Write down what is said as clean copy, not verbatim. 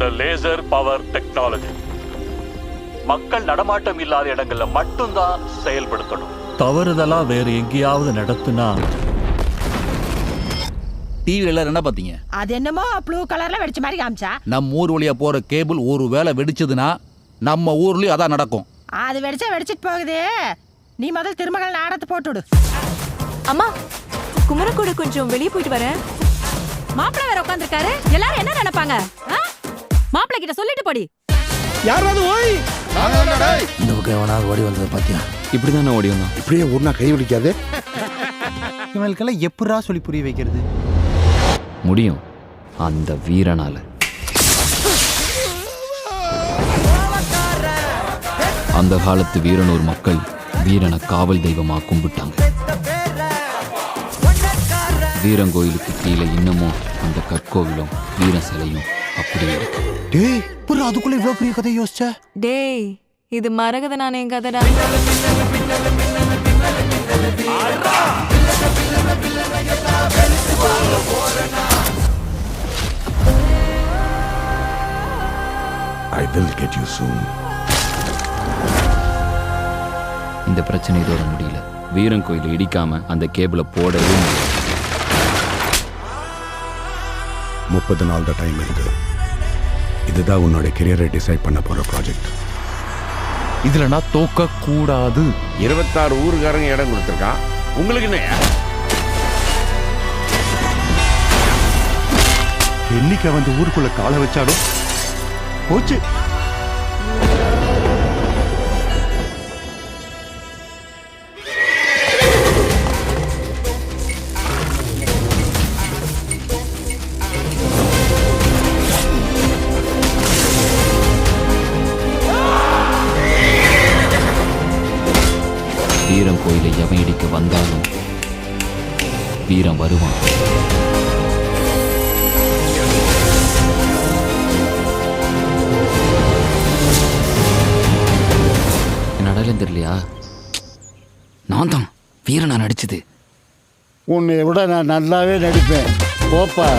த laser power technology மக்கள் நடமாட்டம் இல்லாத இடங்கள்ல மட்டும்தான் செயல்படுத்தணும். தவறுதலா வேற எங்கேயாவது நடத்துனா டிவில எல்லாரும் என்ன பாத்தீங்க? அது என்னமோ ப்ளூ கலர்ல வெடிச்ச மாதிரி காமிச்சா. நம்ம ஊர் வழியா போற கேபிள் ஒரு வேளை வெடிச்சதுன்னா நம்ம ஊர்லயும் அதான் நடக்கும். அது வெடிச்சா வெடிச்சிட்டு போகுது. நீ முதல் திருமகள் நாடத்தை போட்டுடு. அம்மா, குமரன் கூட கொஞ்சம் வெளியே போயிட்டு வரேன். மாப்பிள்ளை வேற உட்காந்துருக்காரு. எல்லாரும் என்ன நினைப்பாங்க? மாப்பிள்ளை கிட்ட சொல்லிட்டு போடி. யாராவது ஓய் இந்த பக்கம் எவனாவது ஓடி வந்ததை பாத்தியா? இப்படிதான் ஓடி வந்தான். இப்படியே ஊர்னா கை பிடிக்காது. இவங்களுக்கெல்லாம் எப்படா சொல்லி புரிய வைக்கிறது? முடியும் அந்த வீரனால. அந்த காலத்து வீரனூர் மக்கள் வீரனை காவல் தெய்வமா கும்பிட்டாங்க. வீரங்கோயிலுக்கு கீழே இன்னமும் அந்த கற்கோவிலும் வீர சிலையும் அப்படியே இருக்கு. டேய், புறா அதுக்குள்ள இவ்வளவு பெரிய கதை யோசிச்ச? டேய், இது மரகத நாணயம் கதைடா. I will get you soon. இந்த பிரச்சனை இதோட முடியல. வீரங்கோயிலை இடிக்காம அந்த கேபிளை போடவே முடியல. 30 நாள் தான் டைம் இருக்கு. இதுதான் உன்னோட கெரியரை டிசைட் பண்ண போற ப்ராஜெக்ட். இதுல நான் தோக்க கூடாது. 26 ஊருக்காரங்க இடம் கொடுத்துருக்கான். உங்களுக்கு என்ன? என்னைக்கு வந்து ஊருக்குள்ள காலை வச்சாலும் போச்சு. வீரம் கோயிலை எவன் இடிக்க வந்தாலும் வீரம் வருவான். நடலும் தெரியலையா? நான் தான் வீரனா நடிச்சது. உன்னை விட நான் நல்லாவே நடிப்பேன். போப்பா.